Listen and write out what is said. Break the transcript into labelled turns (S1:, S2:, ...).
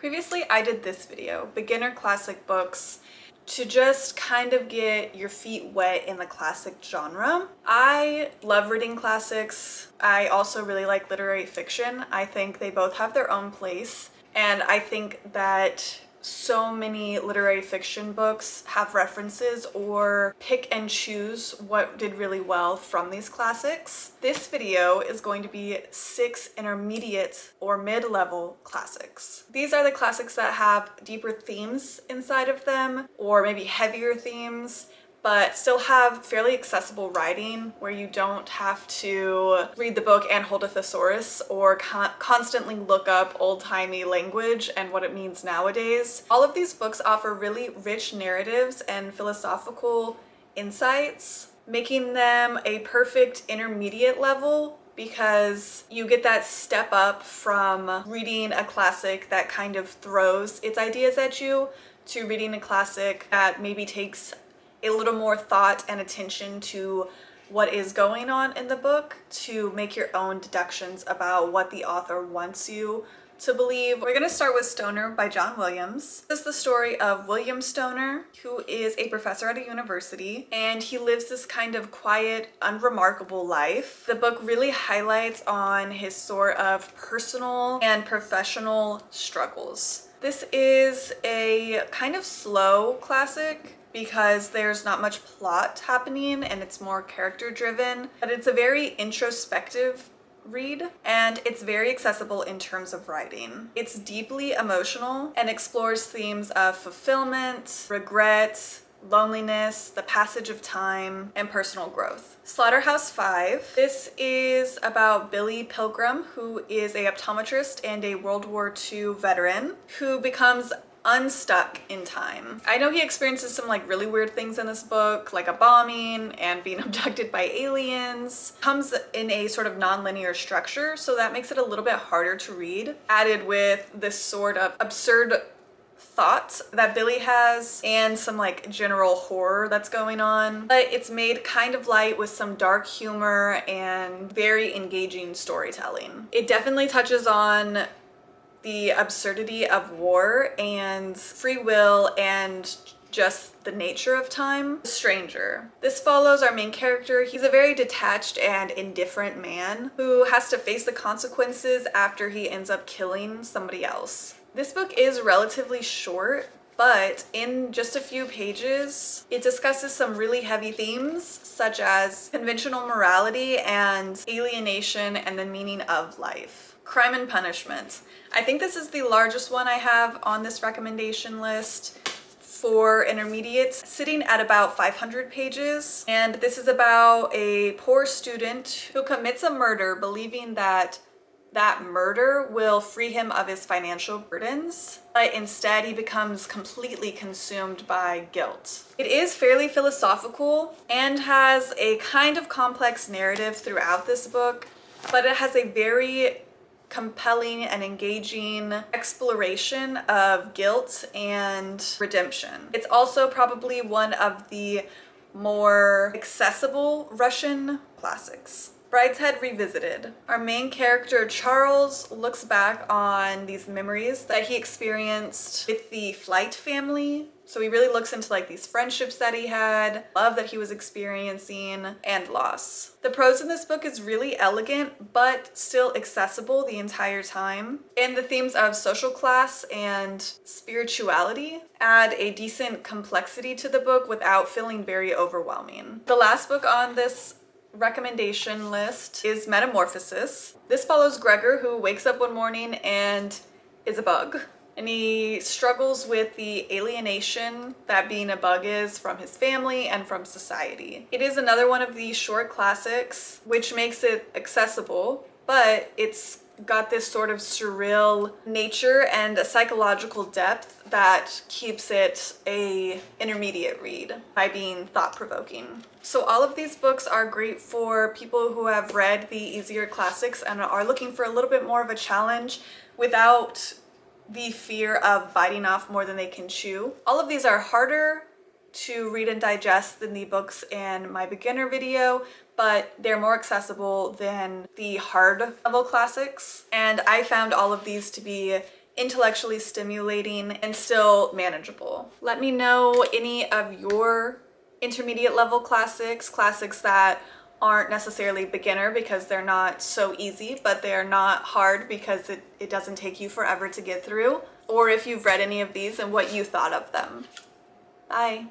S1: Previously, I did this video, beginner classic books, to just kind of get your feet wet in the classic genre. I love reading classics. I also really like literary fiction. I think they both have their own place, and I think that so many literary fiction books have references or pick and choose what did really well from these classics. This video is going to be 6 intermediate or mid-level classics. These are the classics that have deeper themes inside of them, or maybe heavier themes, but still have fairly accessible writing where you don't have to read the book and hold a thesaurus or constantly look up old-timey language and what it means nowadays. All of these books offer really rich narratives and philosophical insights, making them a perfect intermediate level because you get that step up from reading a classic that kind of throws its ideas at you to reading a classic that maybe takes a little more thought and attention to what is going on in the book to make your own deductions about what the author wants you to believe. We're gonna start with Stoner by John Williams. This is the story of William Stoner, who is a professor at a university, and he lives this kind of quiet, unremarkable life. The book really highlights on his sort of personal and professional struggles. This is a kind of slow classic because there's not much plot happening and it's more character driven, but it's a very introspective read and it's very accessible in terms of writing. It's deeply emotional and explores themes of fulfillment, regret, loneliness, the passage of time, and personal growth. Slaughterhouse-Five. This is about Billy Pilgrim, who is a optometrist and a World War II veteran who becomes unstuck in time. I know he experiences some like really weird things in this book, like a bombing and being abducted by aliens. Comes in a sort of non-linear structure, so that makes it a little bit harder to read, added with this sort of absurd thoughts that Billy has and some like general horror that's going on, but it's made kind of light with some dark humor and very engaging storytelling. It definitely touches on the absurdity of war and free will and just the nature of time. Stranger. This follows our main character. He's a very detached and indifferent man who has to face the consequences after he ends up killing somebody else. This book is relatively short, but in just a few pages, it discusses some really heavy themes such as conventional morality and alienation and the meaning of life. Crime and Punishment. I think this is the largest one I have on this recommendation list for intermediates, sitting at about 500 pages. And this is about a poor student who commits a murder believing that murder will free him of his financial burdens, but instead he becomes completely consumed by guilt. It is fairly philosophical and has a kind of complex narrative throughout this book, but it has a very compelling and engaging exploration of guilt and redemption. It's also probably one of the more accessible Russian classics. Brideshead Revisited. Our main character, Charles, looks back on these memories that he experienced with the Flight family. So he really looks into like these friendships that he had, love that he was experiencing, and loss. The prose in this book is really elegant, but still accessible the entire time. And the themes of social class and spirituality add a decent complexity to the book without feeling very overwhelming. The last book on this recommendation list is Metamorphosis. This follows Gregor, who wakes up one morning and is a bug. And he struggles with the alienation that being a bug is from his family and from society. It is another one of these short classics, which makes it accessible, but it's got this sort of surreal nature and a psychological depth that keeps it a intermediate read by being thought-provoking. So all of these books are great for people who have read the easier classics and are looking for a little bit more of a challenge without the fear of biting off more than they can chew. All of these are harder to read and digest than the books in my beginner video, but they're more accessible than the hard level classics. And I found all of these to be intellectually stimulating and still manageable. Let me know any of your intermediate level classics that aren't necessarily beginner because they're not so easy, but they're not hard because it doesn't take you forever to get through. Or if you've read any of these and what you thought of them. Bye.